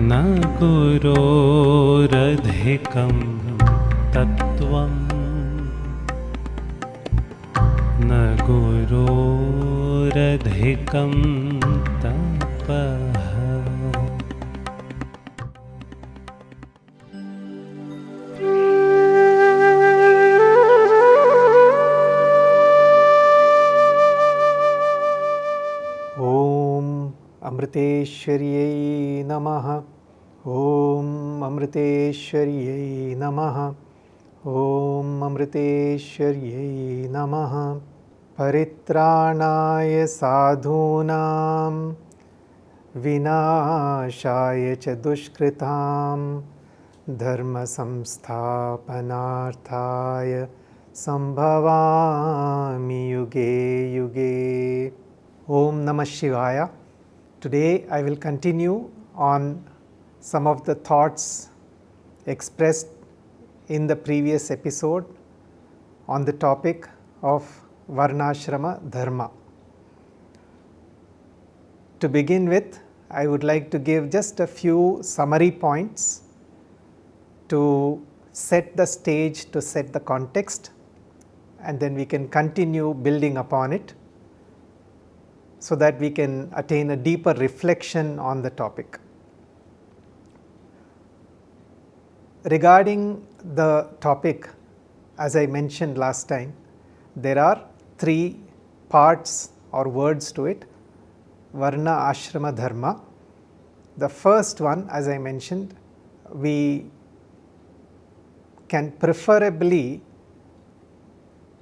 न गुरोरधिकं तत्त्वं न गुरोरधिकं तपः। अमृतेश्वर्यै नमः। ॐ अमृतेश्वर्यै नमः। ॐ अमृतेश्वर्यै नमः। परित्राणाय साधूनां विनाशाय च दुष्कृतां धर्मसंस्थापनार्थाय संभवामि युगे युगे। Om Namah Shivaya. Today I will continue on some of the thoughts expressed in the previous episode on the topic of Varnashrama Dharma. To begin with, I would like to give just a few summary points to set the stage, to set the context, and then we can continue building upon it, so that we can attain a deeper reflection on the topic. Regarding the topic, as I mentioned last time, there are three parts or words to it: Varna, Ashrama, Dharma. The first one, as I mentioned, we can preferably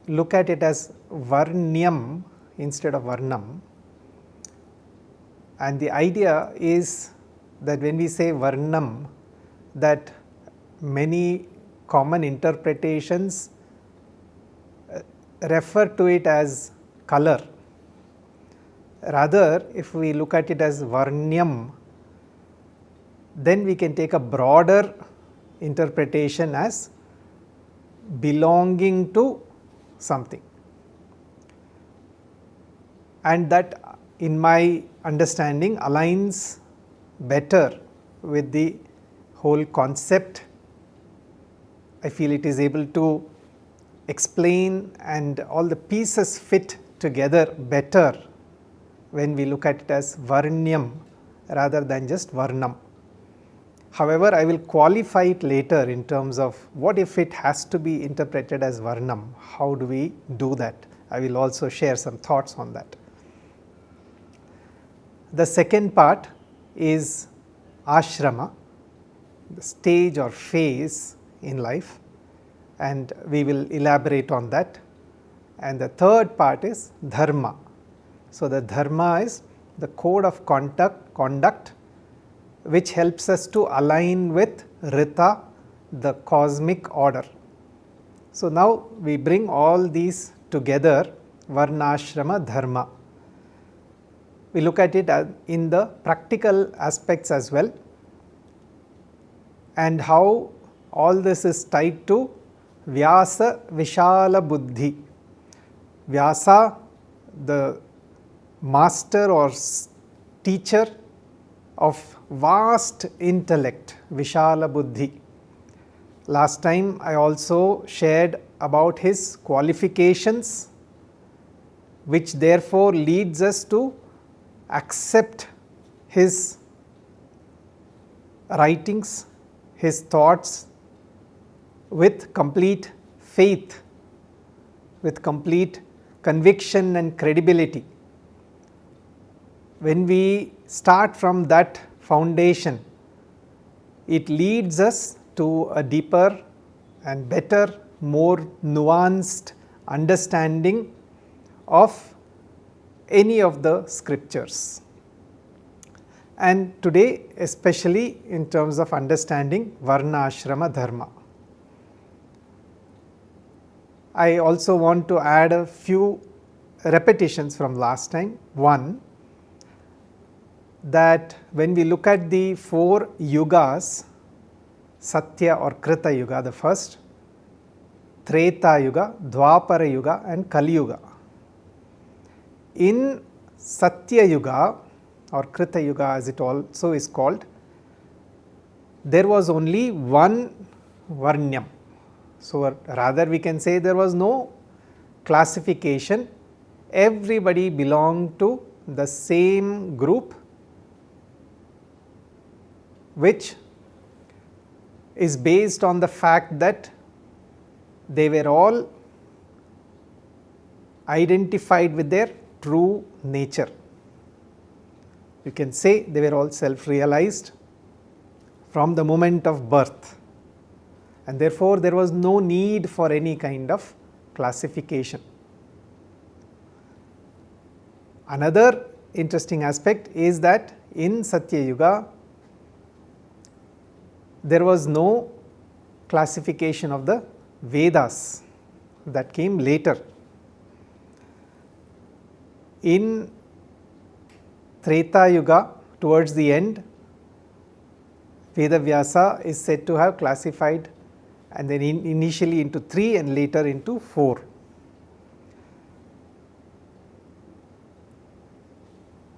look at it as Varnyam instead of Varnam. And the idea is that when we say Varnam, that many common interpretations refer to it as color. Rather, if we look at it as Varnyam, then we can take a broader interpretation as belonging to something. And that, in my understanding, aligns better with the whole concept. I feel it is able to explain, and all the pieces fit together better when we look at it as Varnyam rather than just Varnam. However, I will qualify it later in terms of what if it has to be interpreted as Varnam. How do we do that? I will also share some thoughts on that. The second part is ashrama, the stage or phase in life, and we will elaborate on that. And the third part is dharma. So, the dharma is the code of conduct which helps us to align with Rita, the cosmic order. So, now we bring all these together, Varnashrama Dharma. We look at it in the practical aspects as well, and how all this is tied to Vyasa Vishala Buddhi. Vyasa, the master or teacher of vast intellect, Vishala Buddhi. Last time I also shared about his qualifications, which therefore leads us to accept his writings, his thoughts with complete faith, with complete conviction and credibility. When we start from that foundation, it leads us to a deeper and better, more nuanced understanding of any of the scriptures. And today, especially in terms of understanding Varna Ashrama Dharma, I also want to add a few repetitions from last time. One, that when we look at the four yugas, Satya or Krita Yuga, the first, Treta Yuga, Dwapara Yuga and Kali Yuga. In Satya Yuga or Krita Yuga as it also is called, there was only one Varnyam. So, rather we can say there was no classification, everybody belonged to the same group, which is based on the fact that they were all identified with their true nature. You can say they were all self-realized from the moment of birth, and therefore there was no need for any kind of classification. Another interesting aspect is that in Satya Yuga, there was no classification of the Vedas, that came later. In Treta Yuga, towards the end, Vedavyasa is said to have classified, and then initially into 3 and later into 4.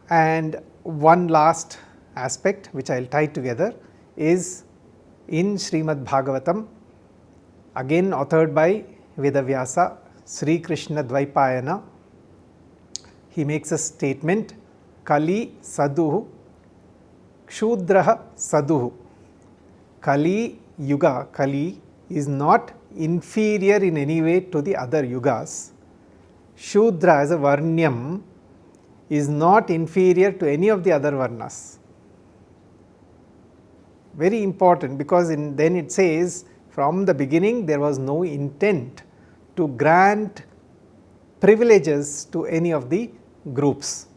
And one last aspect which I will tie together is in Srimad Bhagavatam, again authored by Vedavyasa, Sri Krishna Dvaipayana. He makes a statement, Kali Saduhu, Kshudraha Saduhu. Kali Yuga, Kali is not inferior in any way to the other yugas. Shudra as a Varnyam is not inferior to any of the other Varnas. Very important, because then it says from the beginning there was no intent to grant privileges to any of the groups.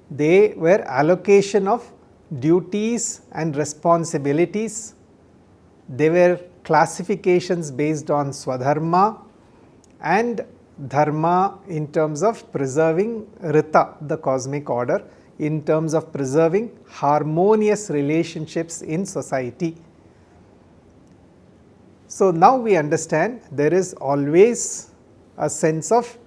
They were allocation of duties and responsibilities. They were classifications based on Swadharma and Dharma in terms of preserving Rita, the cosmic order, in terms of preserving harmonious relationships in society. So now we understand there is always a sense of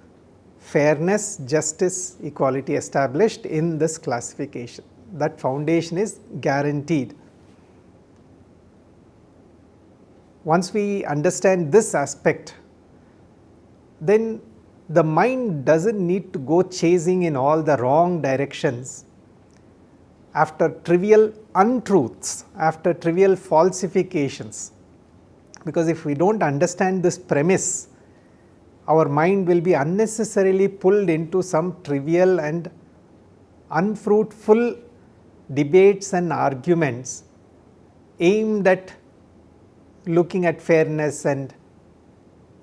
fairness, justice, equality established in this classification. That foundation is guaranteed. Once we understand this aspect, then the mind doesn't need to go chasing in all the wrong directions after trivial untruths, after trivial falsifications. Because if we don't understand this premise, our mind will be unnecessarily pulled into some trivial and unfruitful debates and arguments aimed at looking at fairness and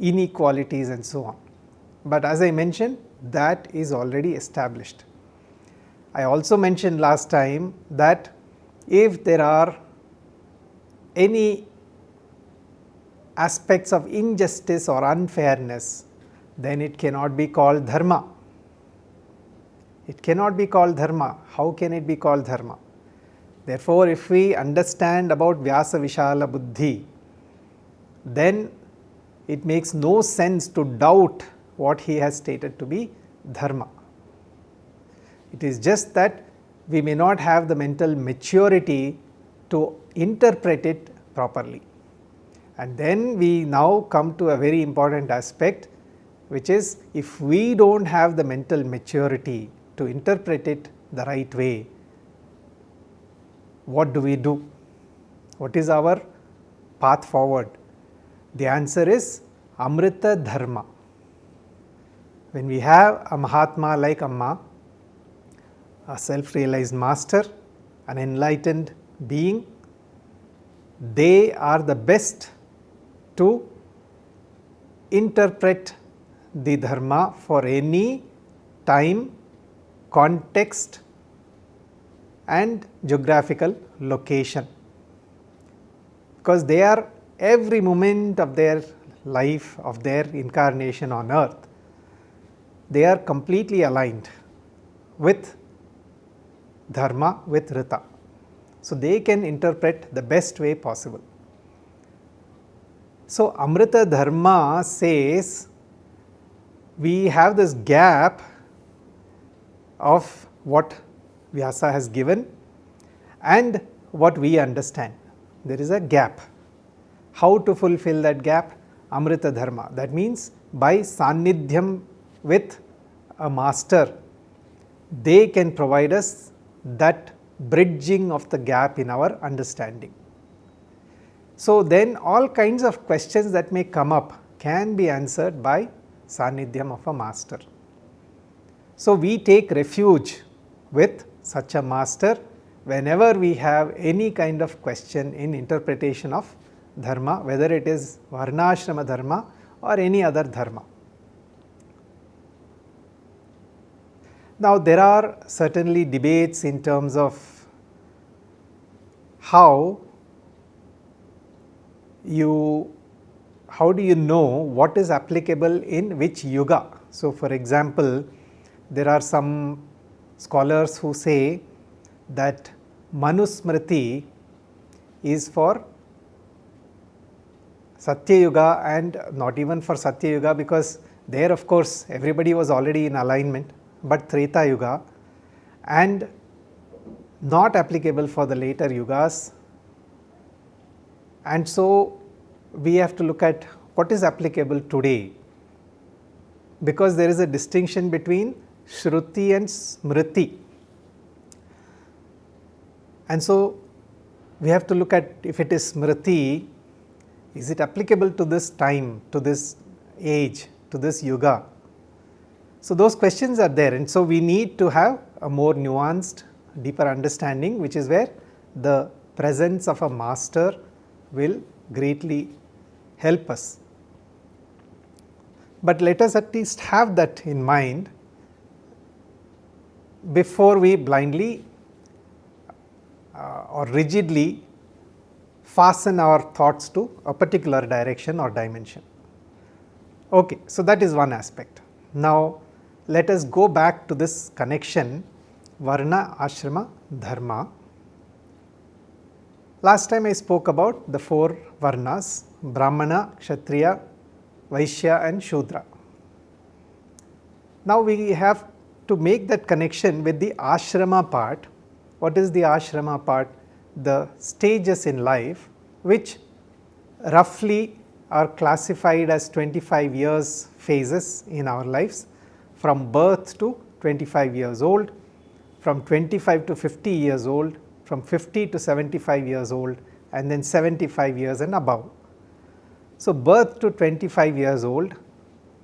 inequalities and so on. But as I mentioned, that is already established. I also mentioned last time that if there are any aspects of injustice or unfairness, then it cannot be called Dharma. It cannot be called Dharma. How can it be called Dharma? Therefore, if we understand about Vyasa Vishala Buddhi, then it makes no sense to doubt what he has stated to be Dharma. It is just that we may not have the mental maturity to interpret it properly. And then we now come to a very important aspect, which is if we don't have the mental maturity to interpret it the right way, what do we do? What is our path forward? The answer is Amrita Dharma. When we have a Mahatma like Amma, a self-realized master, an enlightened being, they are the best to interpret the Dharma for any time, context and geographical location. Because they are every moment of their life, of their incarnation on earth, they are completely aligned with Dharma, with Rita. So they can interpret the best way possible. So Amrita Dharma says we have this gap of what Vyasa has given and what we understand. there is a gap. How to fulfill that gap? Amrita Dharma. That means by Sannidhyam with a master, they can provide us that bridging of the gap in our understanding. So then all kinds of questions that may come up can be answered by Sannidhyam of a master. So we take refuge with such a master whenever we have any kind of question in interpretation of Dharma, whether it is Varnashrama Dharma or any other Dharma. Now there are certainly debates in terms of how do you know what is applicable in which yuga. So for example, there are some scholars who say that Manusmriti is for Satya Yuga, and not even for Satya Yuga, because there of course everybody was already in alignment, but Treta Yuga, and not applicable for the later yugas. And so we have to look at what is applicable today, because there is a distinction between Shruti and Smriti. And so we have to look at, if it is Smriti, is it applicable to this time, to this age, to this yuga? So those questions are there, and so we need to have a more nuanced, deeper understanding, which is where the presence of a master will greatly help us. But let us at least have that in mind before we blindly or rigidly fasten our thoughts to a particular direction or dimension. Okay, so that is one aspect. Now let us go back to this connection, Varna, Ashrama, Dharma. Last time I spoke about the 4 Varnas, Brahmana, Kshatriya, Vaishya and Shudra. Now we have to make that connection with the Ashrama part. What is the Ashrama part? The stages in life which roughly are classified as 25 years phases in our lives, from birth to 25 years old, from 25 to 50 years old, from 50 to 75 years old, and then 75 years and above. So birth to 25 years old,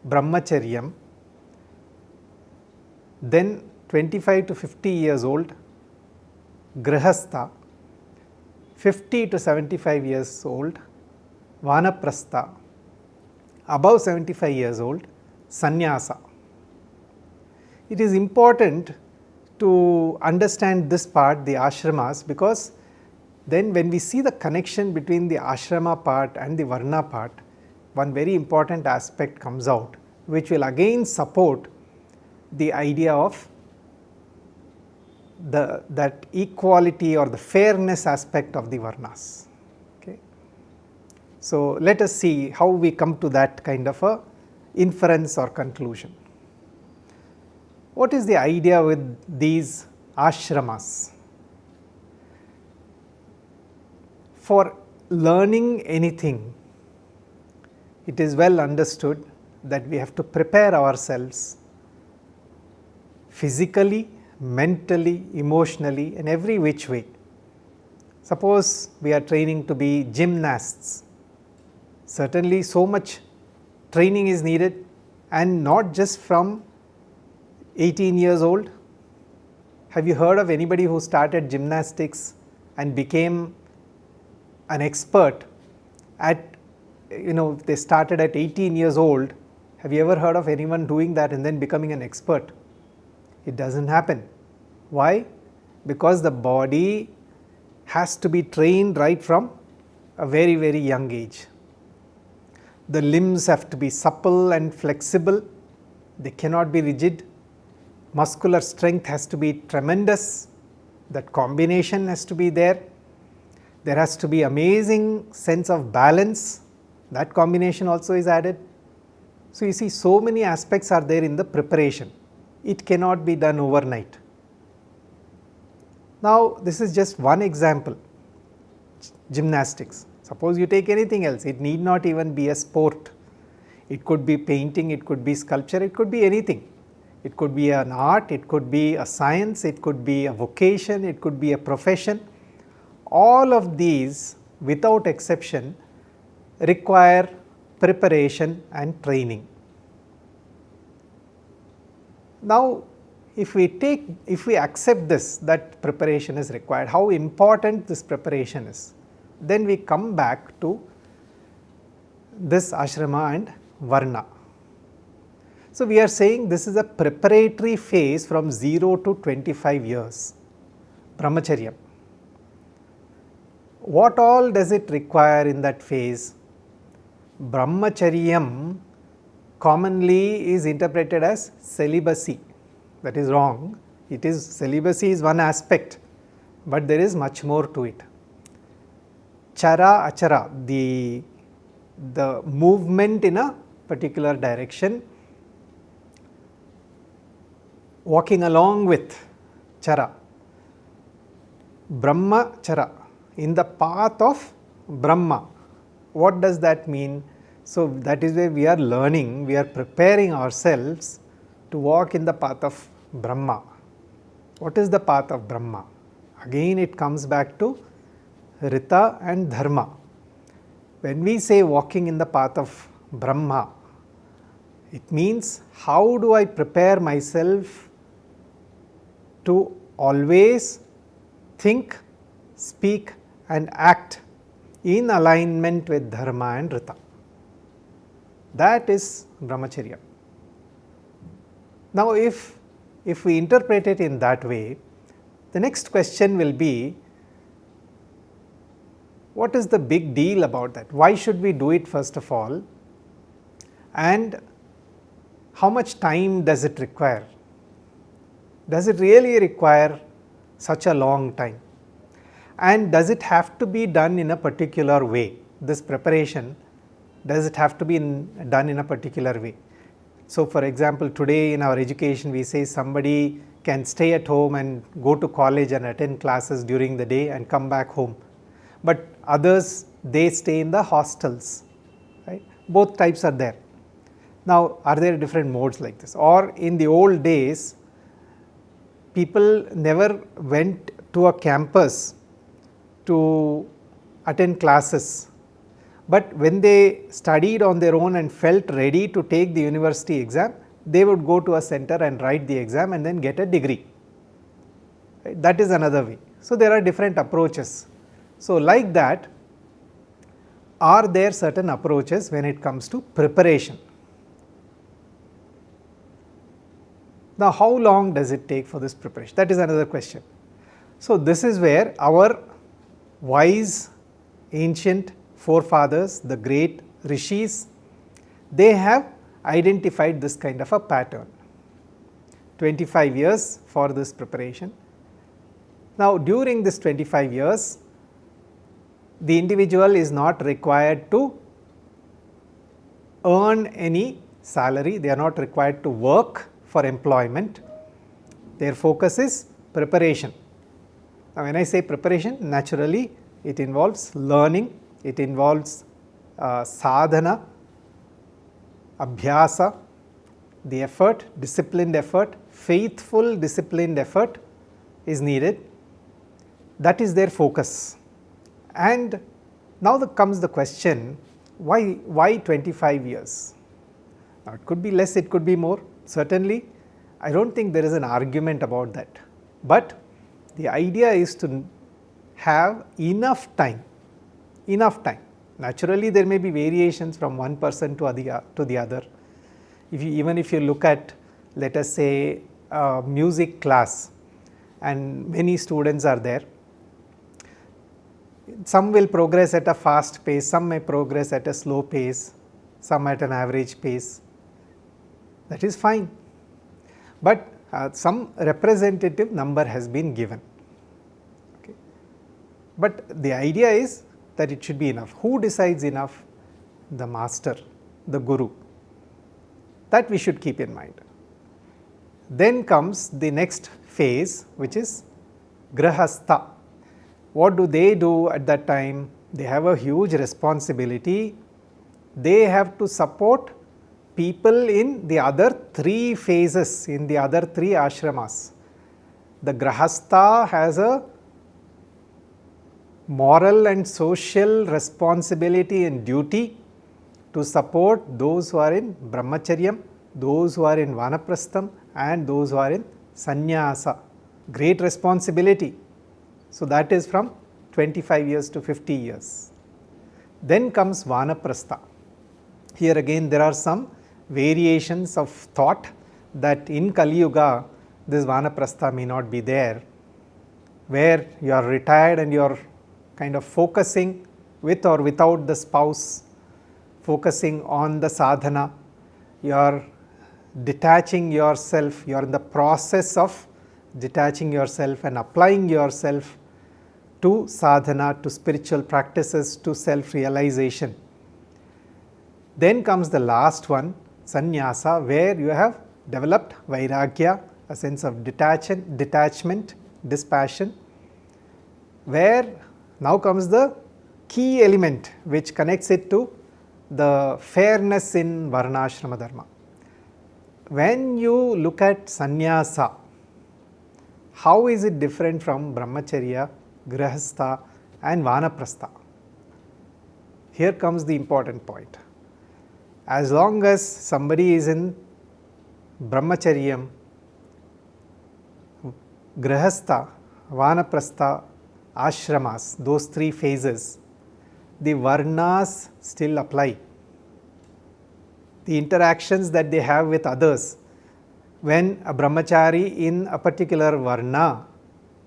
Brahmacharyam, then 25 to 50 years old, Grihastha, 50 to 75 years old, Vanaprastha, above 75 years old, Sannyasa. It is important to understand this part, the ashramas, because then when we see the connection between the ashrama part and the varna part, one very important aspect comes out, which will again support the idea of that equality or the fairness aspect of the varnas. Okay. So let us see how we come to that kind of a inference or conclusion. What is the idea with these ashramas? For learning anything, it is well understood that we have to prepare ourselves physically, mentally, emotionally, in every which way. Suppose we are training to be gymnasts. Certainly so much training is needed, and not just from 18 years old. Have you heard of anybody who started gymnastics and became an expert at, they started at 18 years old? Have you ever heard of anyone doing that and then becoming an expert? It doesn't happen. Why? Because the body has to be trained right from a very, very young age. The limbs have to be supple and flexible. They cannot be rigid. Muscular strength has to be tremendous. That combination has to be there. There has to be amazing sense of balance. That combination also is added. So you see, so many aspects are there in the preparation. It cannot be done overnight. Now this is just one example. gymnastics. Suppose you take anything else, it need not even be a sport. It could be painting, it could be sculpture, it could be anything. It could be an art, it could be a science, it could be a vocation, it could be a profession. All of these, without exception, require preparation and training. Now, if we accept this, that preparation is required, how important this preparation is, then we come back to this ashrama and varna. So, we are saying this is a preparatory phase from 0 to 25 years, brahmacharya. What all does it require in that phase? Brahmacharyam commonly is interpreted as celibacy. That is wrong. It is, celibacy is one aspect, but there is much more to it. Chara achara, the movement in a particular direction, walking along with chara. Brahmachara, in the path of Brahma. What does that mean? So, that is where we are learning, we are preparing ourselves to walk in the path of Brahma. What is the path of Brahma? Again it comes back to Rita and Dharma. When we say walking in the path of Brahma, it means how do I prepare myself to always think, speak and act in alignment with Dharma and Rita. That is brahmacharya. Now, if we interpret it in that way, the next question will be, what is the big deal about that? Why should we do it first of all? And how much time does it require? Does it really require such a long time? And does it have to be done in a particular way? This preparation, does it have to be done in a particular way? So, for example, today in our education we say somebody can stay at home and go to college and attend classes during the day and come back home. But others, they stay in the hostels, right? Both types are there. Now, are there different modes like this? Or in the old days, people never went to a campus to attend classes, but when they studied on their own and felt ready to take the university exam, they would go to a center and write the exam and then get a degree. Right? That is another way. So, there are different approaches. So, like that, are there certain approaches when it comes to preparation? Now, how long does it take for this preparation? That is another question. So, this is where our wise ancient forefathers, the great rishis, they have identified this kind of a pattern. 25 years for this preparation. Now, during this 25 years, the individual is not required to earn any salary, they are not required to work for employment. Their focus is preparation. Now, when I say preparation, naturally it involves learning, it involves sadhana, abhyasa, the effort, disciplined effort, faithful disciplined effort is needed. That is their focus. And now comes the question, why 25 years? Now, it could be less, it could be more. Certainly, I do not think there is an argument about that. But the idea is to have enough time. Naturally, there may be variations from one person to the other. Even if you look at, let us say, a music class and many students are there, some will progress at a fast pace, some may progress at a slow pace, some at an average pace. That is fine, but some representative number has been given. Okay. But the idea is that it should be enough. Who decides enough? The master, the guru. That we should keep in mind. Then comes the next phase, which is grahastha. What do they do at that time? They have a huge responsibility. They have to support people in the other 3 phases, in the other 3 ashramas. The Grahastha has a moral and social responsibility and duty to support those who are in Brahmacharyam, those who are in Vanaprastham, and those who are in Sannyasa. Great responsibility. So that is from 25 years to 50 years. Then comes Vanaprastha. Here again there are some variations of thought that in Kali Yuga this Vanaprastha may not be there, where you are retired and you are kind of focusing with or without the spouse, focusing on the sadhana, you are detaching yourself, you are in the process of detaching yourself and applying yourself to sadhana, to spiritual practices, to self-realization. Then comes the last one, sannyasa, where you have developed vairagya, a sense of detachment, dispassion, where now comes the key element which connects it to the fairness in varnashrama dharma. When you look at sannyasa, how is it different from brahmacharya, grihastha and vanaprastha? Here comes the important point. As long as somebody is in brahmacharyam, grihastha, vanaprastha, ashramas, those 3 phases, the varnas still apply. The interactions that they have with others, when a brahmachari in a particular varna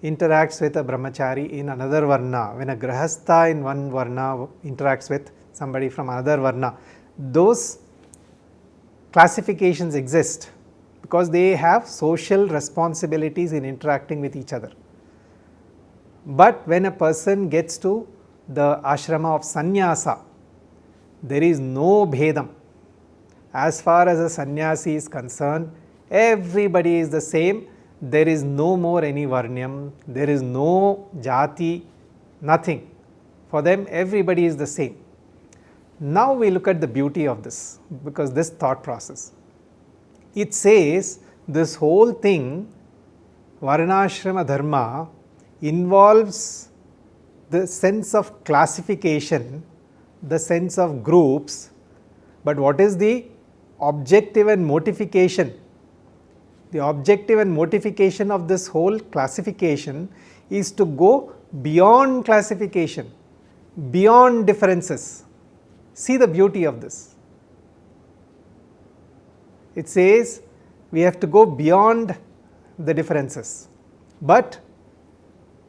interacts with a brahmachari in another varna, when a grihastha in one varna interacts with somebody from another varna, those classifications exist because they have social responsibilities in interacting with each other. But when a person gets to the ashrama of sannyasa, there is no bhedam. As far as a sannyasi is concerned, everybody is the same. There is no more any varnyam, there is no jati, nothing. For them, everybody is the same. Now we look at the beauty of this, because this thought process. It says this whole thing, varnashrama dharma, involves the sense of classification, the sense of groups, but what is the objective and motification? The objective and motification of this whole classification is to go beyond classification, beyond differences. See the beauty of this. It says we have to go beyond the differences, but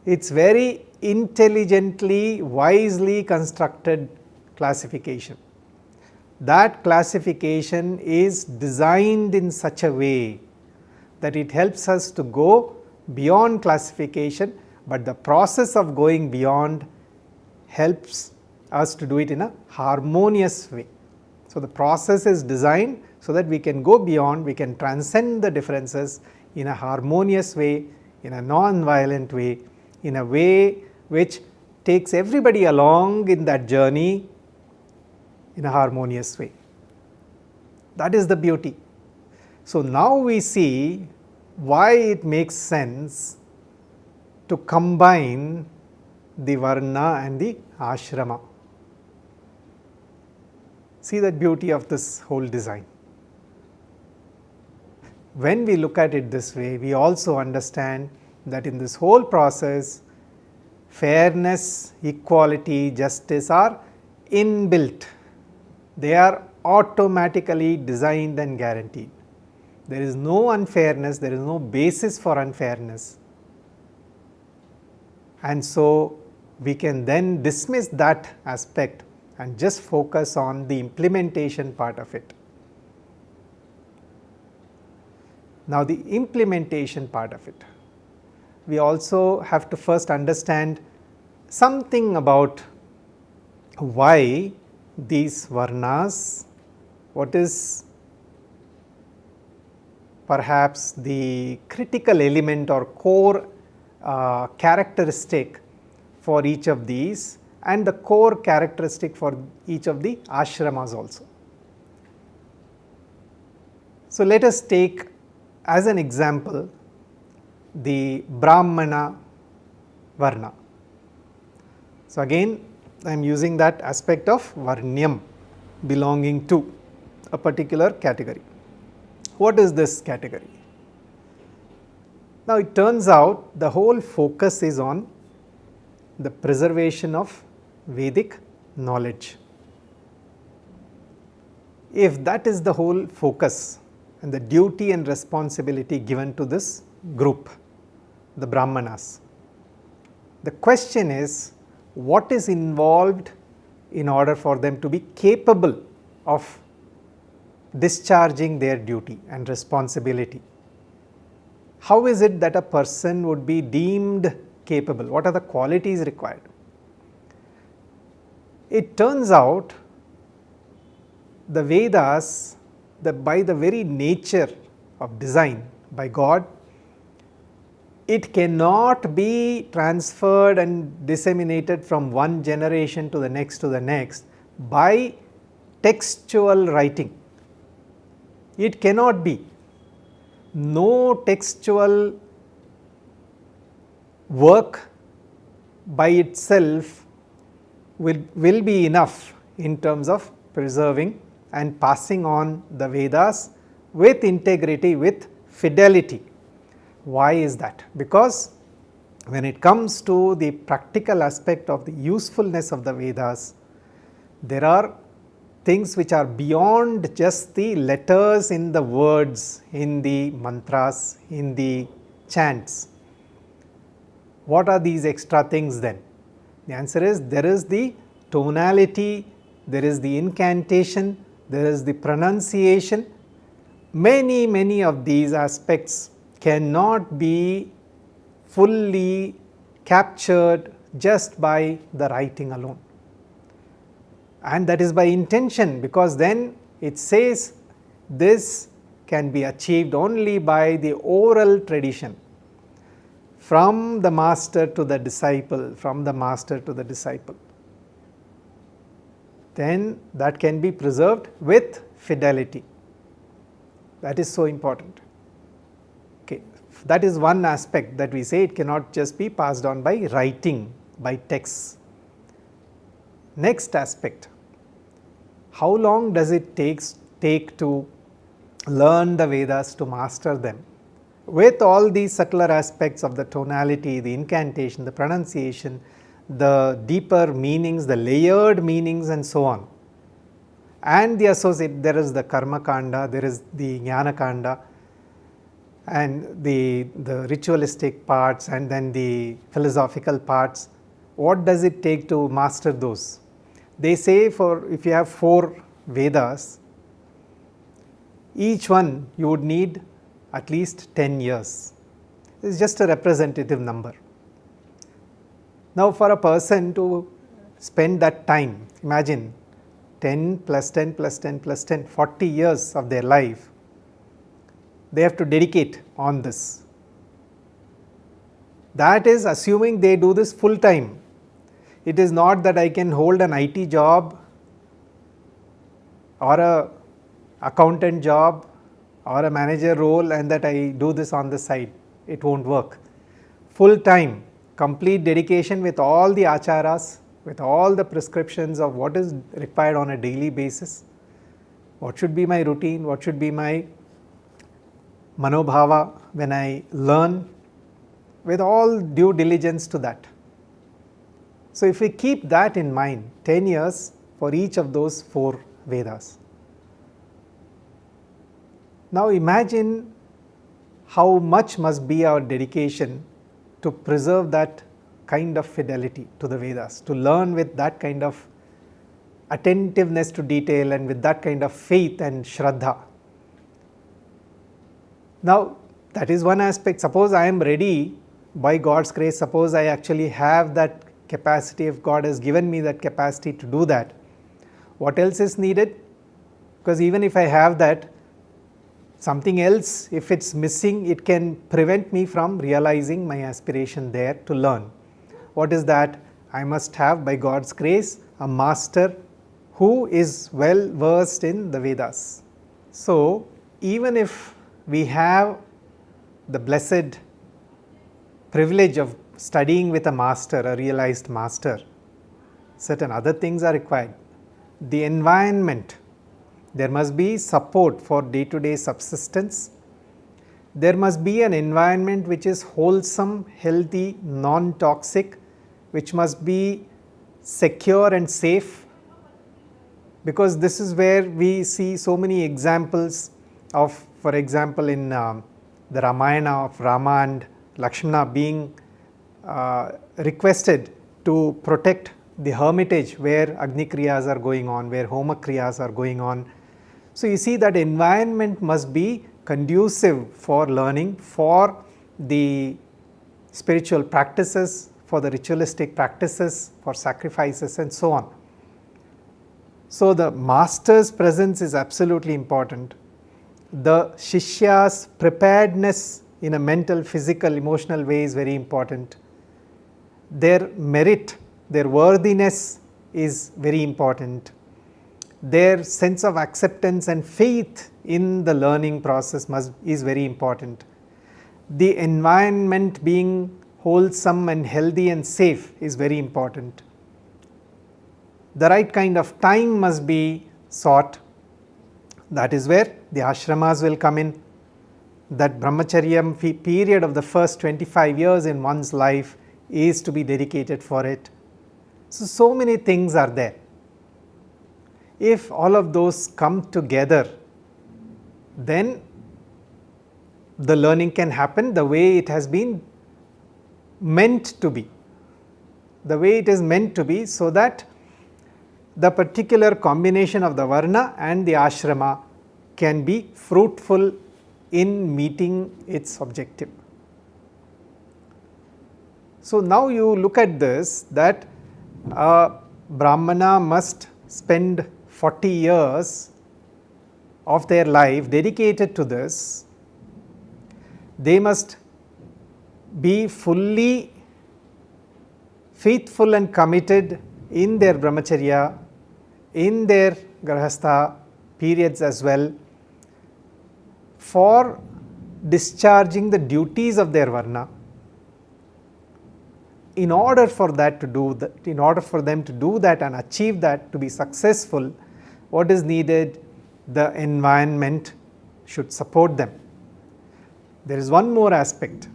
it's very intelligently, wisely constructed classification. That classification is designed in such a way that it helps us to go beyond classification, but the process of going beyond helps us to do it in a harmonious way. So the process is designed so that we can go beyond, we can transcend the differences in a harmonious way, in a non-violent way, in a way which takes everybody along in that journey in a harmonious way. That is the beauty. So now we see why it makes sense to combine the varna and the ashrama. See the beauty of this whole design. When we look at it this way, we also understand that in this whole process, fairness, equality, justice are inbuilt. They are automatically designed and guaranteed. There is no unfairness, there is no basis for unfairness. And so we can then dismiss that aspect and just focus on the implementation part of it. Now the implementation part of it, we also have to first understand something about why these varnas, what is perhaps the critical element or core characteristic for each of these, and the core characteristic for each of the ashramas also. So let us take as an example the Brahmana Varna. So again I am using that aspect of Varnyam, belonging to a particular category. What is this category? Now it turns out the whole focus is on the preservation of Vedic knowledge. If that is the whole focus and the duty and responsibility given to this group, the Brahmanas, the question is, what is involved in order for them to be capable of discharging their duty and responsibility? How is it that a person would be deemed capable? What are the qualities required? It turns out the Vedas, by the very nature of design by God, it cannot be transferred and disseminated from one generation to the next by textual writing. It cannot be. No textual work by itself will be enough in terms of preserving and passing on the Vedas with integrity, with fidelity. Why is that? Because when it comes to the practical aspect of the usefulness of the Vedas, there are things which are beyond just the letters in the words, in the mantras, in the chants. What are these extra things then? The answer is, there is the tonality, there is the incantation, there is the pronunciation. Many of these aspects cannot be fully captured just by the writing alone. And that is by intention, because then it says this can be achieved only by the oral tradition, from the master to the disciple, from the master to the disciple. Then that can be preserved with fidelity. That is so important. Okay. That is one aspect that we say it cannot just be passed on by writing, by texts. Next aspect, how long does it take to learn the Vedas, to master them, with all these subtler aspects of the tonality, the incantation, the pronunciation, the deeper meanings, the layered meanings and so on. And the associate, there is the Karma Kanda, there is the Jnana Kanda, and the ritualistic parts, and then the philosophical parts. What does it take to master those? They say if you have 4 Vedas, each one you would need at least 10 years. It is just a representative number. Now for a person to spend that time, imagine 10 plus 10 plus 10 plus 10, 40 years of their life, they have to dedicate on this. That is assuming they do this full time. It is not that I can hold an IT job or a accountant job or a manager role and that I do this on the side. It won't work. Full time, complete dedication with all the acharas, with all the prescriptions of what is required on a daily basis. What should be my routine? What should be my manobhava when I learn, with all due diligence to that. So if we keep that in mind, 10 years for each of those 4 Vedas. Now imagine how much must be our dedication to preserve that kind of fidelity to the Vedas, to learn with that kind of attentiveness to detail and with that kind of faith and shraddha. Now that is one aspect. Suppose I am ready by God's grace, suppose I actually have that capacity, if God has given me that capacity to do that, what else is needed? Because even if I have that, something else, if it's missing, it can prevent me from realizing my aspiration there to learn. What is that? I must have, by God's grace, a master who is well versed in the Vedas. So, even if we have the blessed privilege of studying with a master, a realized master, certain other things are required. The environment, there must be support for day-to-day subsistence. There must be an environment which is wholesome, healthy, non-toxic, which must be secure and safe, because this is where we see so many examples of, for example, in the Ramayana of Rama and Lakshmana being requested to protect the hermitage where Agni Kriyas are going on, where Homa Kriyas are going on. So you see that environment must be conducive for learning, for the spiritual practices, for the ritualistic practices, for sacrifices and so on. So the master's presence is absolutely important. The Shishya's preparedness in a mental, physical, emotional way is very important. Their merit, their worthiness is very important. Their sense of acceptance and faith in the learning process is very important. The environment being wholesome and healthy and safe is very important. The right kind of time must be sought. That is where the ashramas will come in. That brahmacharya period of the first 25 years in one's life is to be dedicated for it. So many things are there. If all of those come together, then the learning can happen the way it has been meant to be. The way it is meant to be, so that the particular combination of the varna and the ashrama can be fruitful in meeting its objective. So now you look at this, that a Brahmana must spend 40 years of their life dedicated to this. They must be fully faithful and committed in their brahmacharya, in their grahastha periods as well, for discharging the duties of their varna. In order for that to do that, in order for them to do that and achieve that, to be successful, what is needed? The environment should support them. There is one more aspect.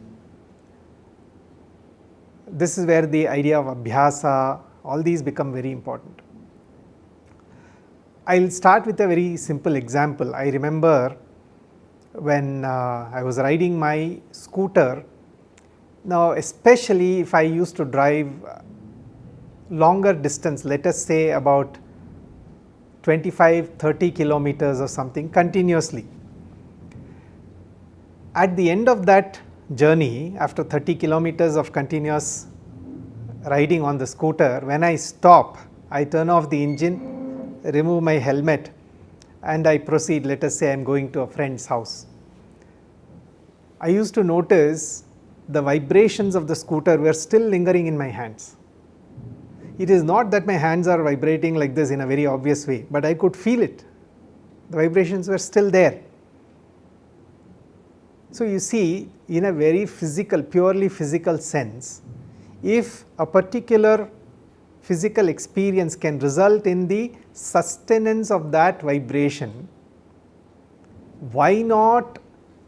This is where the idea of abhyasa, all these become very important. I will start with a very simple example. I remember when I was riding my scooter. Now, especially if I used to drive longer distance, let us say about 25-30 kilometers or something continuously. At the end of that journey, after 30 kilometers of continuous riding on the scooter, when I stop, I turn off the engine, remove my helmet, and I proceed. Let us say I am going to a friend's house. I used to notice the vibrations of the scooter were still lingering in my hands. It is not that my hands are vibrating like this in a very obvious way, but I could feel it. The vibrations were still there. So you see, in a very physical, purely physical sense, if a particular physical experience can result in the sustenance of that vibration, why not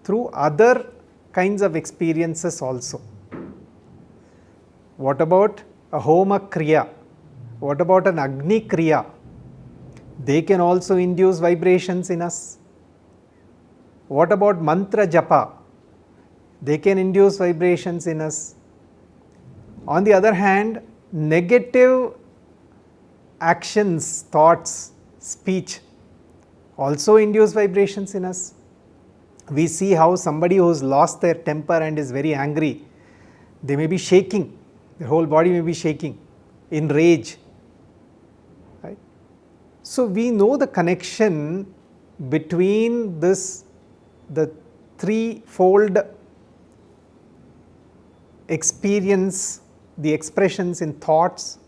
through other kinds of experiences also? What about a Homa Kriya? What about an Agni Kriya? They can also induce vibrations in us. What about Mantra Japa? They can induce vibrations in us. On the other hand, negative actions, thoughts, speech also induce vibrations in us. We see how somebody who has lost their temper and is very angry, they may be shaking, their whole body may be shaking in rage. Right? So we know the connection between this, the threefold experience, the expressions in thoughts,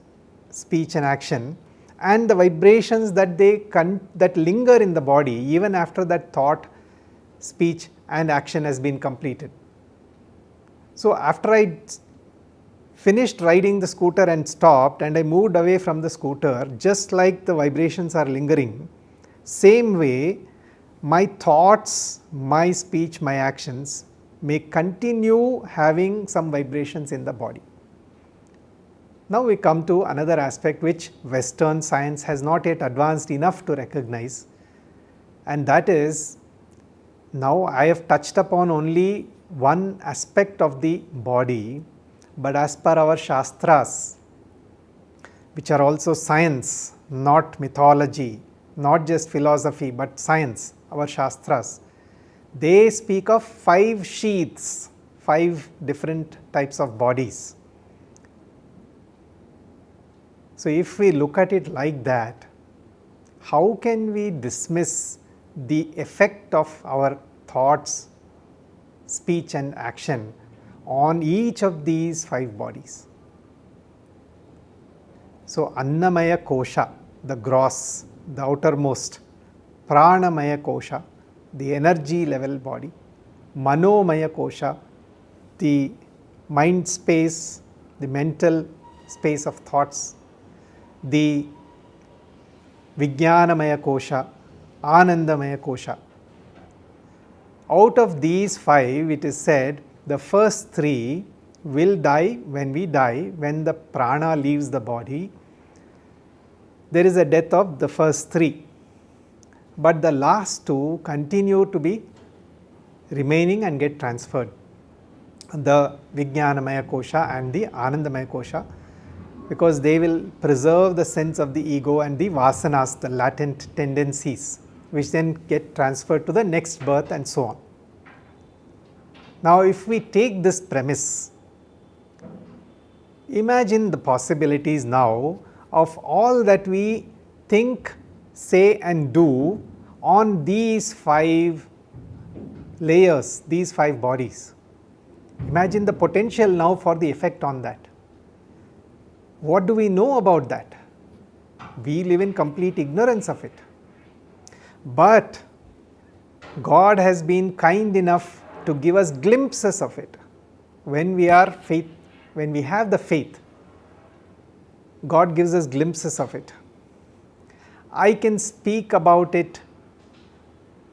speech and action, and the vibrations that that linger in the body even after that thought, speech and action has been completed. So after I finished riding the scooter and stopped and I moved away from the scooter, just like the vibrations are lingering, same way my thoughts, my speech, my actions may continue having some vibrations in the body. Now we come to another aspect which Western science has not yet advanced enough to recognize, and that is, now I have touched upon only one aspect of the body, but as per our Shastras, which are also science, not mythology, not just philosophy but science, our Shastras, they speak of 5 sheaths, 5 different types of bodies. So if we look at it like that, how can we dismiss the effect of our thoughts, speech and action on each of these 5 bodies? So Annamaya Kosha, the gross, the outermost, Pranamaya Kosha, the energy level body, Manomaya Kosha, the mind space, the mental space of thoughts, the Vijnanamaya Kosha, Anandamaya Kosha. Out of these 5, it is said the first 3 will die when we die, when the prana leaves the body. There is a death of the first 3, but the last 2 continue to be remaining and get transferred, the Vijnanamaya Kosha and the Anandamaya Kosha, because they will preserve the sense of the ego and the vasanas, the latent tendencies, which then get transferred to the next birth and so on. Now if we take this premise, imagine the possibilities now of all that we think, say and do on these 5 layers, these 5 bodies. Imagine the potential now for the effect on that. What do we know about that? We live in complete ignorance of it. But God has been kind enough to give us glimpses of it. When we have the faith, God gives us glimpses of it. I can speak about it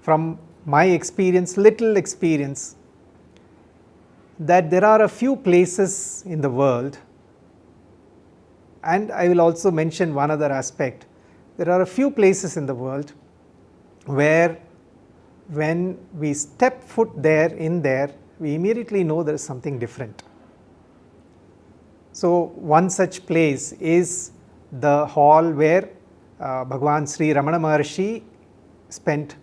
from my experience, little experience, that there are a few places in the world, and I will also mention one other aspect. There are a few places in the world where when we step foot in there, we immediately know there is something different. So one such place is the hall where Bhagavan Sri Ramana Maharshi spent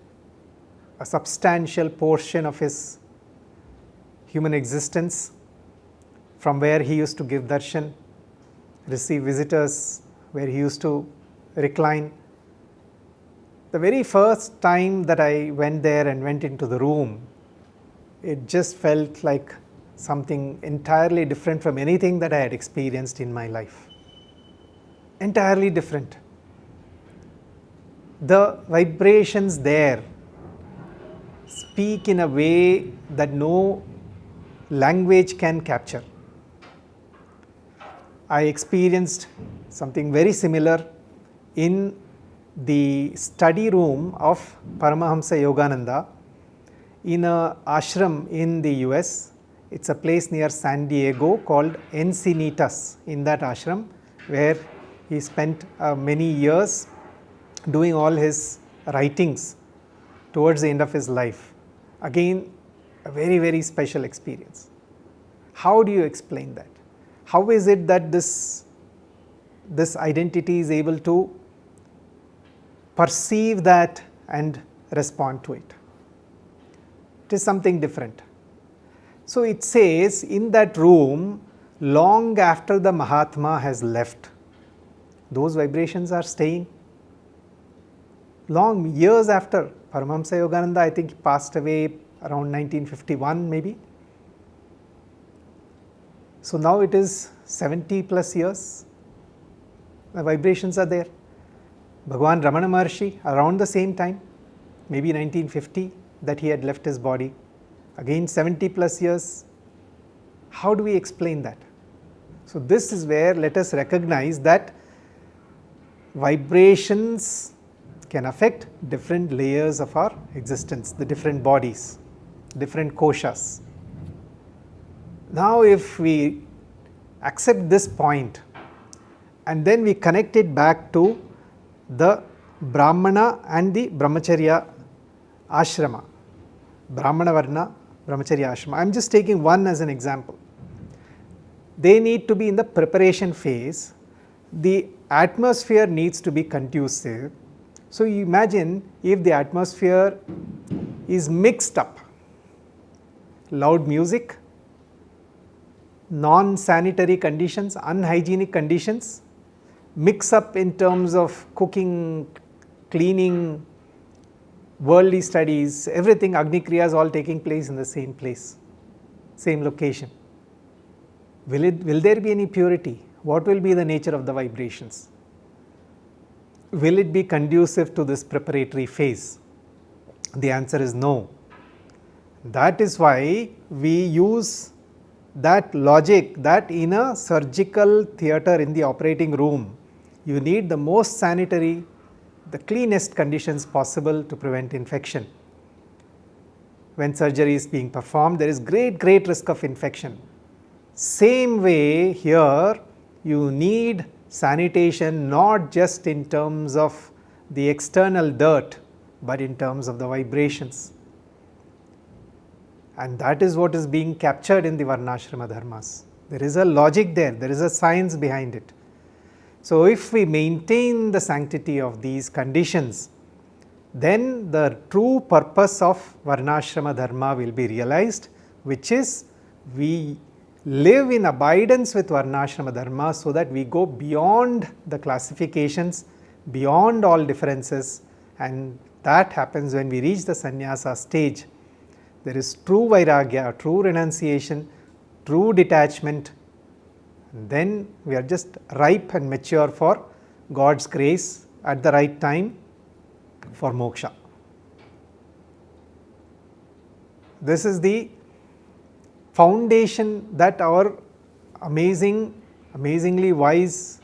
a substantial portion of his human existence, from where he used to give darshan, receive visitors, where he used to recline. The very first time that I went there and went into the room, it just felt like something entirely different from anything that I had experienced in my life. Entirely different. The vibrations there speak in a way that no language can capture. I experienced something very similar in the study room of Paramahamsa Yogananda in an ashram in the US. It's a place near San Diego called Encinitas. In that ashram, where he spent many years doing all his writings towards the end of his life. Again, a very, very special experience. How do you explain that? How is it that this identity is able to perceive that and respond to it? It is something different. So it says in that room, long after the Mahatma has left, those vibrations are staying. Long years after. Paramahamsa Yogananda, I think, he passed away around 1951 maybe. So now it is 70 plus years. The vibrations are there. Bhagavan Ramana Maharshi, around the same time, maybe 1950, that he had left his body. Again 70 plus years. How do we explain that? So this is where let us recognize that vibrations can affect different layers of our existence, the different bodies, different koshas. Now if we accept this point and then we connect it back to the Brahmana and the Brahmacharya ashrama, Brahmana Varna, Brahmacharya ashrama. I am just taking one as an example. They need to be in the preparation phase. The atmosphere needs to be conducive. So you imagine if the atmosphere is mixed up, loud music, non-sanitary conditions, unhygienic conditions, mix up in terms of cooking, cleaning, worldly studies, everything, Agni Kriyas all taking place in the same place, same location. Will there be any purity? What will be the nature of the vibrations? Will it be conducive to this preparatory phase? The answer is no. That is why we use that logic that in a surgical theatre, in the operating room, you need the most sanitary, the cleanest conditions possible to prevent infection. When surgery is being performed, there is great risk of infection. Same way here, you need sanitation not just in terms of the external dirt, but in terms of the vibrations. And that is what is being captured in the Varnashrama Dharmas. There is a logic there, there is a science behind it. So if we maintain the sanctity of these conditions, then the true purpose of Varnashrama Dharma will be realized, which is we live in abidance with Varnashrama Dharma so that we go beyond the classifications, beyond all differences, and that happens when we reach the sannyasa stage. There is true vairagya, true renunciation, true detachment, and then we are just ripe and mature for God's grace at the right time for moksha. This is the foundation that our amazingly wise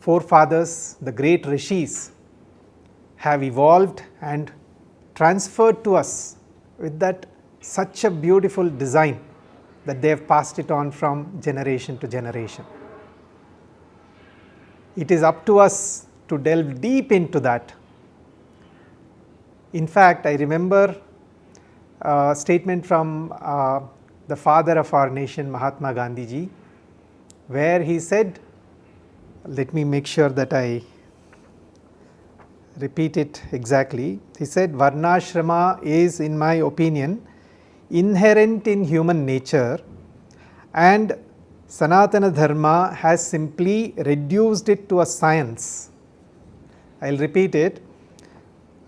forefathers, the great rishis, have evolved and transferred to us with that such a beautiful design that they have passed it on from generation to generation. It is up to us to delve deep into that. In fact, I remember a statement from the father of our nation, Mahatma Gandhi ji, where he said, let me make sure that I repeat it exactly. He said, Varnashrama is, in my opinion, inherent in human nature, and Sanatana Dharma has simply reduced it to a science. I will repeat it.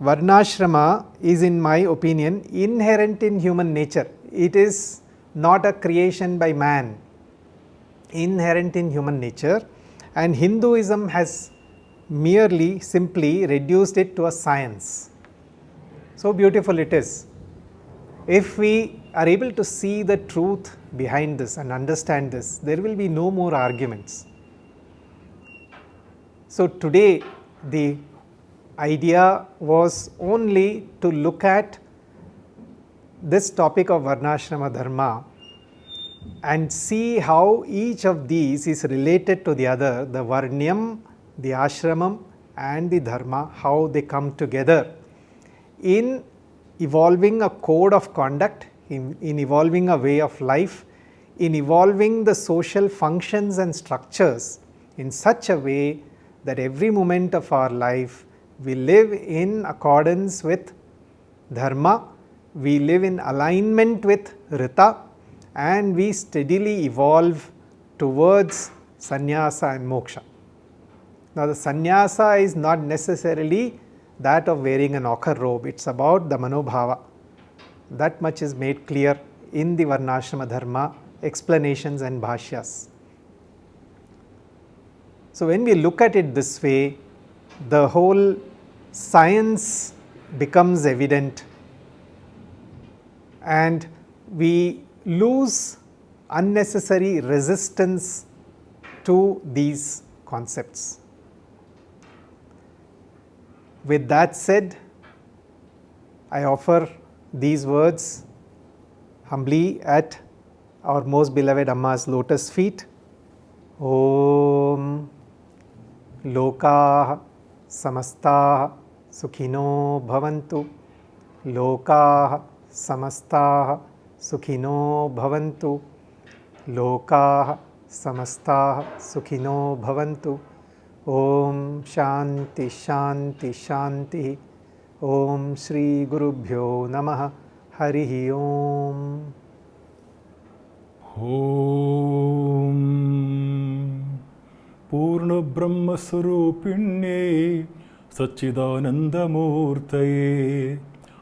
Varnashrama is, in my opinion, inherent in human nature. It is not a creation by man, inherent in human nature, and Hinduism has merely simply reduced it to a science. So beautiful it is. If we are able to see the truth behind this and understand this, there will be no more arguments. So today the idea was only to look at this topic of Varnashrama Dharma and see how each of these is related to the other, the Varnyam, the Ashramam and the Dharma, how they come together in evolving a code of conduct, in evolving a way of life, in evolving the social functions and structures in such a way that every moment of our life we live in accordance with Dharma, we live in alignment with Rita, and we steadily evolve towards sannyasa and moksha. Now the sannyasa is not necessarily that of wearing an ochre robe, it is about the manobhava. That much is made clear in the Varnashrama Dharma explanations and bhashyas. So when we look at it this way, the whole science becomes evident and we lose unnecessary resistance to these concepts. With that said, I offer these words humbly at our most beloved Amma's lotus feet. Om Lokaah Samastaah Sukhino Bhavantu. Lokaah Samastaah Sukhino Bhavantu. Lokaah Samastaah Sukhino Bhavantu. Om Shanti Shanti Shanti. Om Shri Gurubhyo Namaha. Harihi Om. Om Purna Brahma Swarupinye Satchidanandamurtaye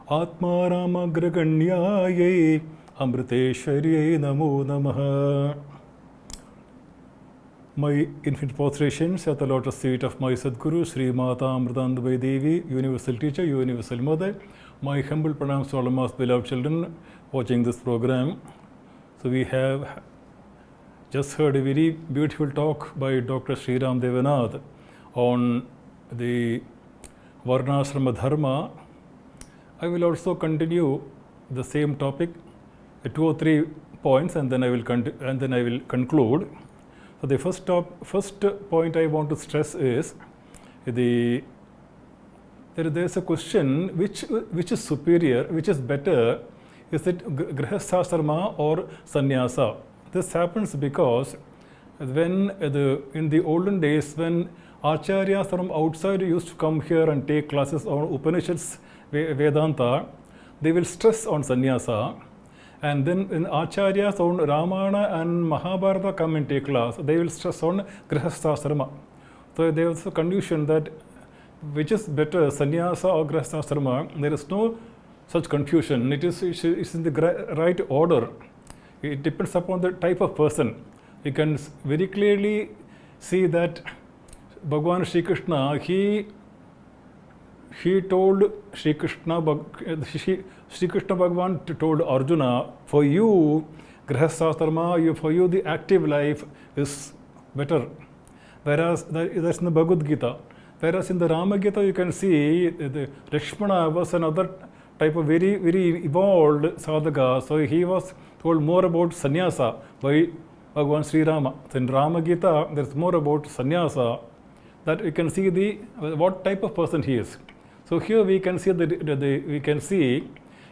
Atmaramagraganyaye Amriteshwarye Namo Namaha. My infinite prostrations at the lotus feet of my Sadguru, Sri Mata Amritanandamayi Devi, Universal Teacher, Universal Mother. My humble pranams to all of my beloved children watching this program. So we have just heard a very beautiful talk by Dr. Sriram Devanthan on the Varnashrama Dharma. I will also continue the same topic, 2 or 3 points, and then I will conclude. So the first point I want to stress is there is a question which is superior, which is better. Is it grihasthasrama or sannyasa? This happens because when in the olden days, when acharyas from outside used to come here and take classes on Upanishads, Vedanta, they will stress on sannyasa. And then when acharyas on Ramayana and Mahabharata come and take class, they will stress on grihasthasrama. So there is a confusion that which is better, sannyasa or grihasthasrama. There is no such confusion. It's in the right order. It depends upon the type of person. You can very clearly see that Bhagavan Shri Krishna, he told Shri Krishna Bhagavan told Arjuna, for you, grihasthasrama, for you the active life is better. Whereas that's in the Bhagavad Gita. Whereas in the Rama Gita you can see the Lakshmana was another type of very, very evolved sadhaka. So he was told more about sannyasa by Bhagavan Sri Rama. So in Rama Gita, there is more about sannyasa, that we can see what type of person he is. So here we can see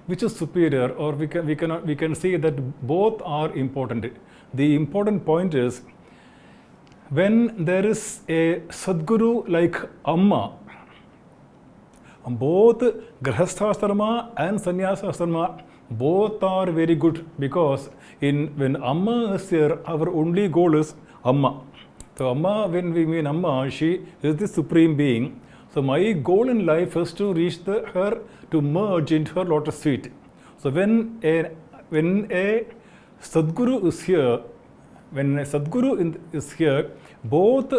which is superior, or we can see that both are important. The important point is when there is a Sadguru like Amma, both grihasthasrama and sannyasasrama both are very good, because when Amma is here, our only goal is Amma. So Amma, when we mean Amma, she is the supreme being. So my goal in life is to reach her, to merge into her lotus feet. So when a Sadguru is here, both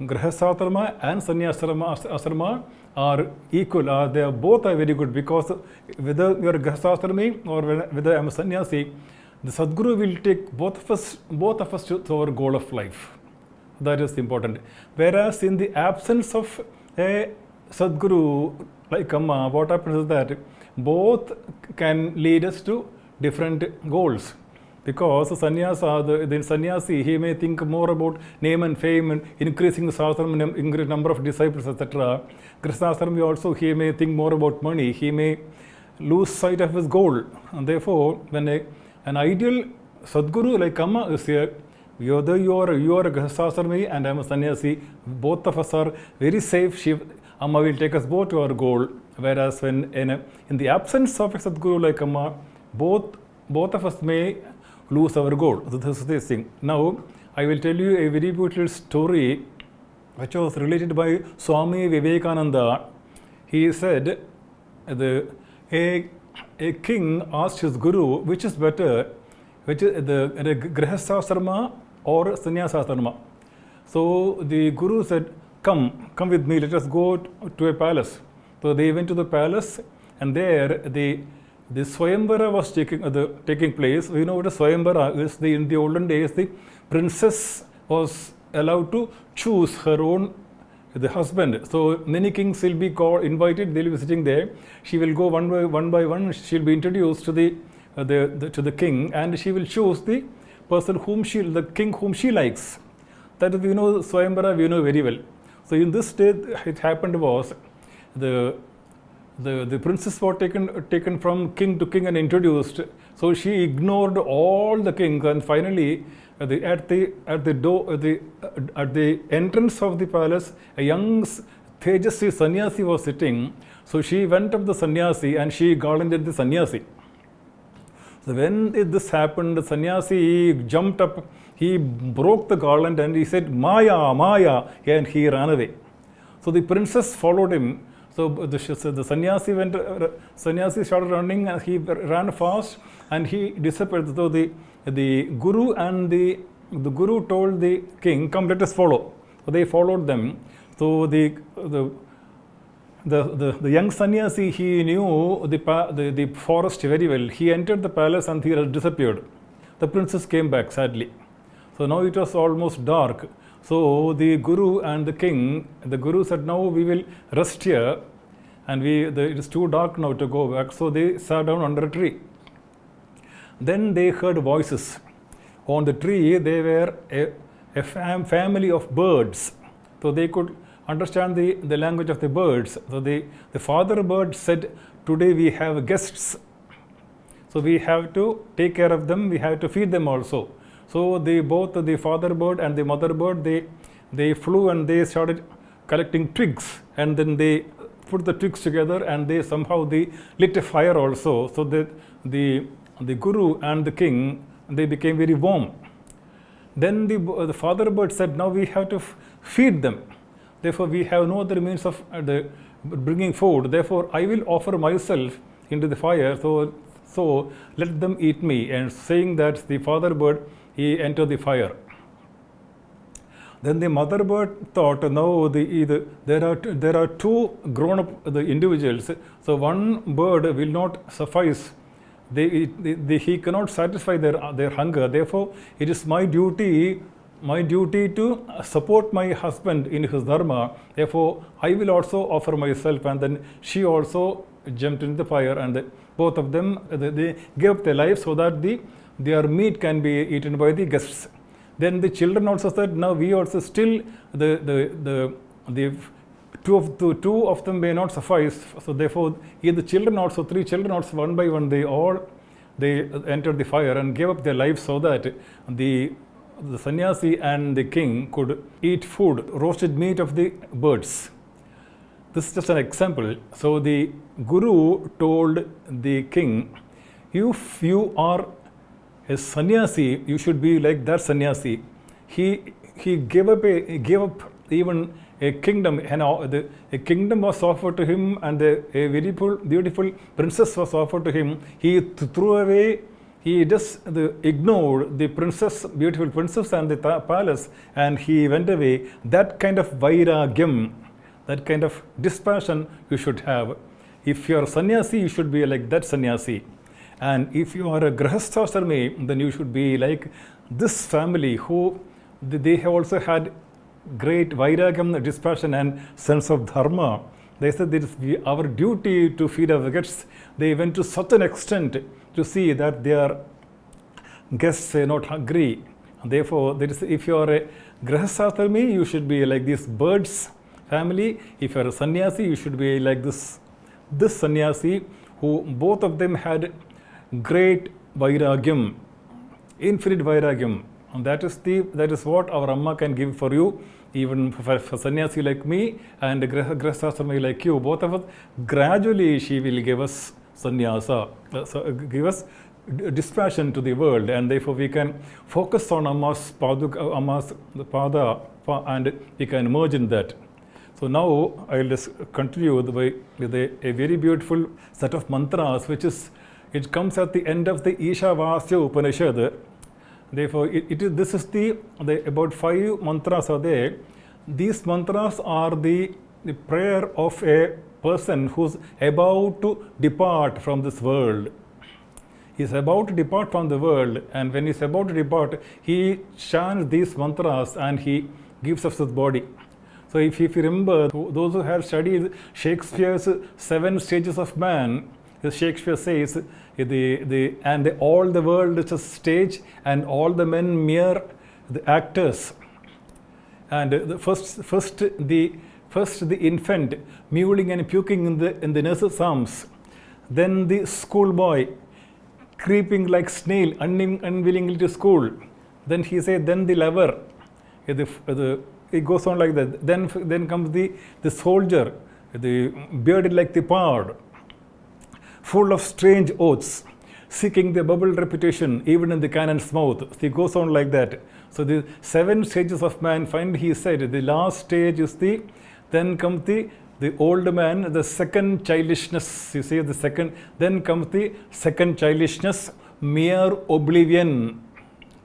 grihasthasrama and sannyasasrama are equal. They are both are very good, because whether you are grihasthasrami or whether I am a sannyasi, the Sadguru will take both of us to our goal of life. That is important. Whereas in the absence of a Sadguru like Amma, what happens is that both can lead us to different goals. Because the sannyasi, he may think more about name and fame and increasing the sasram, increase number of disciples, etc. Grihasthasrami also, he may think more about money. He may lose sight of his goal. And therefore, when an ideal Sadguru like Amma is here, whether you are a grihasthasrami and I am a sannyasi, both of us are very safe. Amma will take us both to our goal. Whereas when in the absence of a Sadguru like Amma, both of us may lose our goal. This is this thing. Now, I will tell you a very beautiful story which was related by Swami Vivekananda. He said, a king asked his guru, which is better, which is the grihasthasrama or sannyasasrama. So the Guru said, come with me, let us go to a palace. So they went to the palace, and there the Swayamvara was taking place. We know what a Swayamvara is. In the olden days, the princess was allowed to choose her own husband. So many kings will be invited. They will be sitting there. She will go one by one. She will be introduced to the king, and she will choose the person the king whom she likes. That we know Swayamvara, we know very well. So in this state, it happened was the princess was taken from king to king and introduced. So she ignored all the kings, and finally, at the entrance of the palace, a young Tejasvi sannyasi was sitting. So she went up the sannyasi and she garlanded the sannyasi. So when this happened, the sannyasi jumped up, he broke the garland and he said, Maya, Maya, and he ran away. So the princess followed him. So the sannyasi started running, and he ran fast and he disappeared. So the Guru and the Guru told the king, come, let us follow. So they followed them. So the young sannyasi, he knew the forest very well. He entered the palace and he disappeared. The princess came back sadly. So now it was almost dark. So the Guru and the king, the Guru said, now we will rest here, and it is too dark now to go back. So they sat down under a tree. Then they heard voices. On the tree, they were a family of birds. So they could understand the language of the birds. So the father bird said, today we have guests. So we have to take care of them, we have to feed them also. So both the father bird and the mother bird, they flew and they started collecting twigs, and then they put the twigs together, and they lit a fire also. So the Guru and the king, they became very warm. Then the father bird said, now we have to feed them. Therefore, we have no other means of bringing food. Therefore, I will offer myself into the fire. So let them eat me. And saying that, the father bird, he entered the fire. Then the mother bird thought, no, there are two grown-up individuals. So one bird will not suffice. He cannot satisfy their hunger. Therefore, it is my duty to support my husband in his dharma. Therefore, I will also offer myself. And then she also jumped into the fire, and both of them, they gave up their lives so that their meat can be eaten by the guests. Then the children also said, now we also still, the two of them may not suffice. So therefore, the children also, 3 children also, one by one, they entered the fire and gave up their lives so that the sannyasi and the king could eat food, roasted meat of the birds. This is just an example. So the Guru told the king, if you are a sannyasi, you should be like that sannyasi. He gave up even a kingdom. A kingdom was offered to him, and a very beautiful princess was offered to him. He threw away. He just ignored the beautiful princess and the palace, and he went away. That kind of vairagyam, that kind of dispassion you should have. If you are a sannyasi, you should be like that sannyasi. And if you are a grahasthasrami, then you should be like this family who they have also had great vairagyam, dispassion, and sense of dharma. They said it is our duty to feed our guests. They went to such an extent to see that their guests are not hungry. Therefore, if you are a grahasthasrami, you should be like these birds family. If you are a sannyasi, you should be like this sannyasi, who both of them had great vairagyam, infinite vairagyam. And that is what our Amma can give for you, even for sannyasi like me and grahasthasrami like you. Both of us, gradually she will give us sannyasa, give us dispassion to the world, and therefore we can focus on Amma's pada, and we can emerge in that. So now I will just continue with a very beautiful set of mantras, it comes at the end of the Ishavasya Upanishad. Therefore, this is the about 5 mantras are there. These mantras are the prayer of a person who's about to depart from this world. He's about to depart from the world, and when he's about to depart, he chants these mantras and he gives up his body. So if you remember, those who have studied Shakespeare's 7 stages of man, Shakespeare says, all the world is a stage and all the men mere the actors. And the first the infant mewling and puking in the nurse's arms, then the schoolboy creeping like snail unwillingly to school. Then he said, then the lover. It goes on like that. Then comes the soldier, the bearded like the pard, full of strange oaths, seeking the bubbled reputation even in the cannon's mouth. He goes on like that. So the 7 stages of man, finally he said, the last stage is then comes the old man, the second childishness, you see then comes the second childishness, mere oblivion.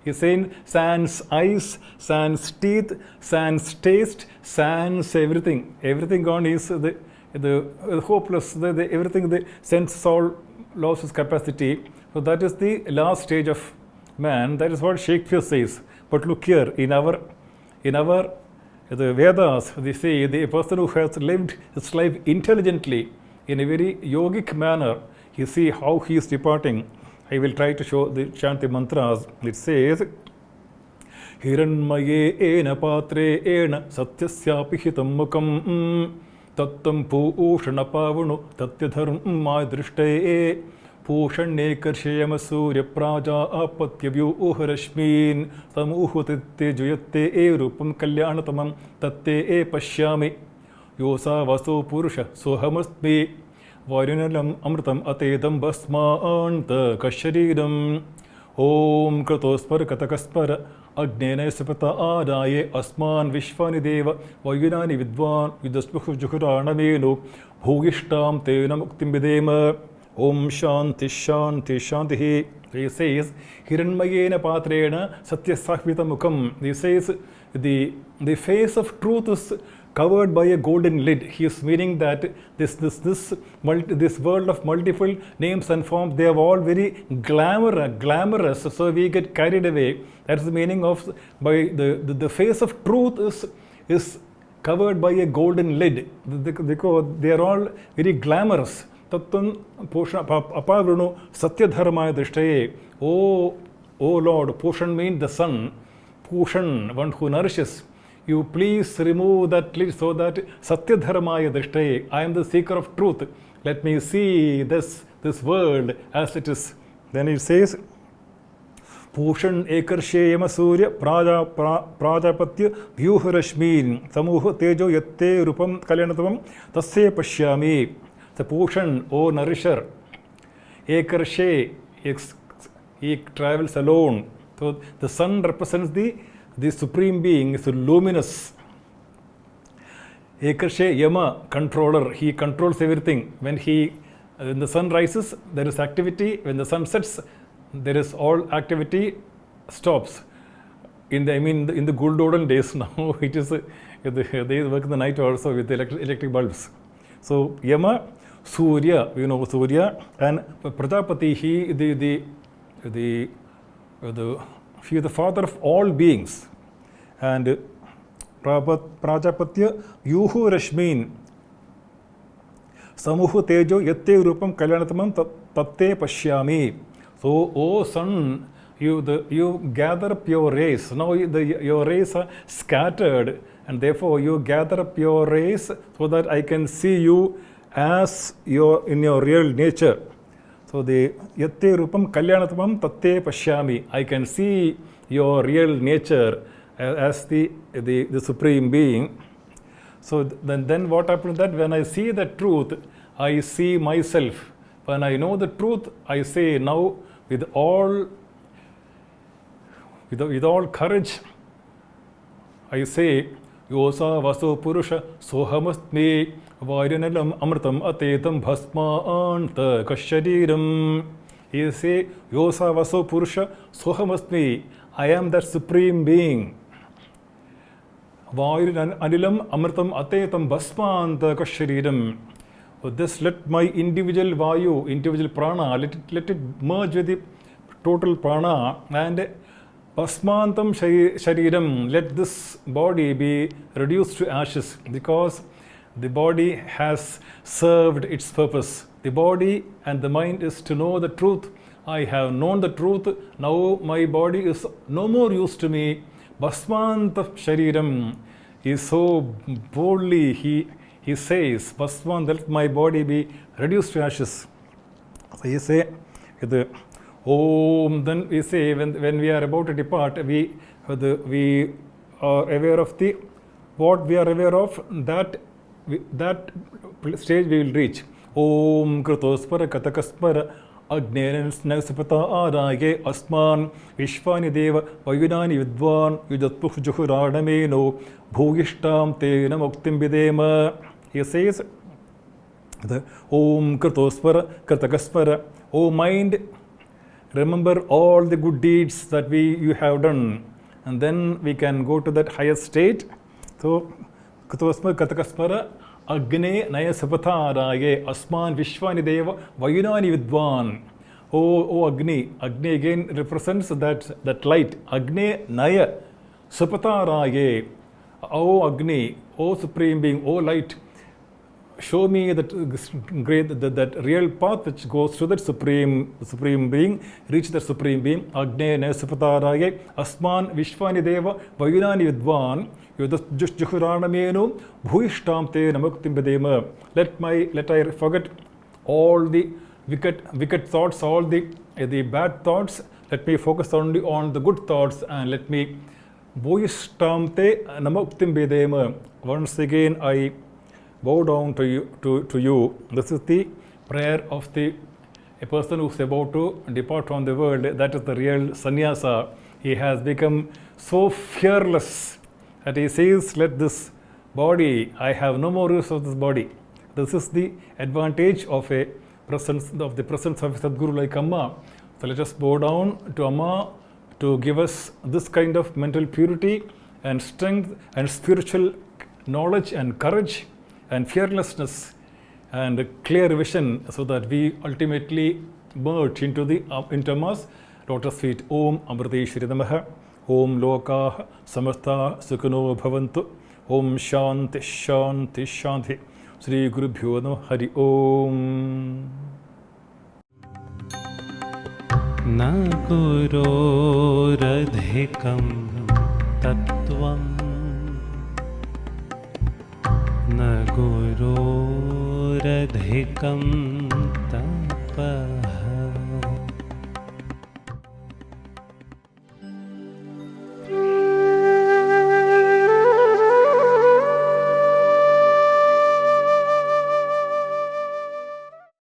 He's saying sans eyes, sans teeth, sans taste, sans everything. Everything gone is the hopeless, everything, the sense all lost its capacity. So that is the last stage of man. That is what Shakespeare says. But look here, in our the Vedas, they say the person who has lived his life intelligently in a very yogic manner, you see how he is departing. I will try to chant the mantras. It says, Hiranmaye ena patre ena satyasyapi hitam mukam tattam puushana pavunu tatyadharma drishtaye Pushane karshayama surya praja apatya vyuharashmin samuhutite juyate rupam kalyanatamam tatte pashyami yosa vaso purusha sohamasmi varyunalam amritam atedam basmaanta kashariram om kratospar katakaspara agnena sapata adaye asman vishvani deva vayunani vidvan vidasmuhu juhuranamenu bhugishtam tena muktim videma Om Shanti Shanti Shanti. He says, Hiranmayena Patrena Satyasahvita Mukam. He says, the face of truth is covered by a golden lid. He is meaning that this world of multiple names and forms, they are all very glamorous. So we get carried away. That's the meaning of the face of truth is covered by a golden lid. They are all very glamorous. Tattam apavrunu satyadharmaya drishtaye. Oh Lord, Pushan means the sun. Pushan, one who nourishes. You please remove that lid so that satyadharmaya drishtaye. I am the seeker of truth. Let me see this world as it is. Then it says, Pushan ekarshe surya prajapatya vyuharashmin samuha tejo yatte rupam kalyanatam tasya pashyami. The Pushan, O nourisher, Ekarshe, he travels alone. So the sun represents the supreme being, is luminous. Ekarshe, Yama, controller, he controls everything. When the sun rises, there is activity. When the sun sets, there is all activity stops. In the good olden days now, it is they work in the night also with electric bulbs. So Yama, Surya, Surya, and Prajapati, he is the father of all beings. And Prajapatya Yuhu Rashmin Samuhu Tejo Yatte Rupam Kalyanatamam Tatte Pashyami. So, O sun, you gather up your rays. Now your rays are scattered, and therefore you gather up your rays so that I can see you as in your real nature. So the Yatte Rupam Kalyanatamam Tatte Pashyami. I can see your real nature as the supreme being. So then what happens that when I see the truth, I see myself. When I know the truth, I say now with all courage, I say, Yosa Vaso Purusha Sohamastmi Vairanalam Amritam Atetam Bhasma Anta Kashariram. He say, Yosa Vaso Purusha Sohamastmi. I am that Supreme Being. Vayur anilam amritam atetam bhasmanta Sriram. So this, let my individual vayu, individual prana, let it merge with the total prana, and bhasmantam shariram, let this body be reduced to ashes, because the body has served its purpose. The body and the mind is to know the truth. I have known the truth, now my body is no more use to me. Bhasmanta shariram. He is so boldly, he says, Bhasman, let my body be reduced to ashes. So you say, Om, then we say, when we are about to depart, we are aware of what we are aware of, that stage we will reach. Om kritospara katakaspara Agneran Snasapata Arage Asman Vishwani Deva Vayunani Vidwan Yudatuh Juhuradameno Bhugishtam Te Namuktim Bidema. He says, the Om Kritospara Kartakaspara, O mind, remember all the good deeds that you have done, and then we can go to that higher state. So Kritospara Kartakaspara Agne Naya Sapataraye Asman Vishwani Deva Vayunani Vidwan. O Agni. Agni again represents that light. Agne Naya Sapataraye. O Agni, O Supreme Being, O light, show me that real path which goes to that Supreme Being, reach the Supreme Being. Agne Naya Sapataraye Asman Vishwani Deva Vayunani Vidwan. Juhuranamenu Bhuishtam Te Namuktim Bedema. Let I forget all the wicked thoughts, all the bad thoughts. Let me focus only on the good thoughts, and let me Bhuishtam Te Namuktim Bedema. Once again I bow down to you. This is the prayer of a person who is about to depart from the world. That is the real sannyasa. He has become so fearless that he says, let this body, I have no more use of this body. This is the advantage of the presence of Sadguru like Amma. So let us bow down to Amma to give us this kind of mental purity and strength and spiritual knowledge and courage and fearlessness and clear vision, so that we ultimately merge into Amma's lotus feet. Om Amritageetananda. Om Loka Samastha Sukhano Bhavantu. Om Shanti Shanti Shanti. Sri Guru Bhyo Namaha. Hari Om. Na guroradhikam tattvam, na guroradhikam tapa.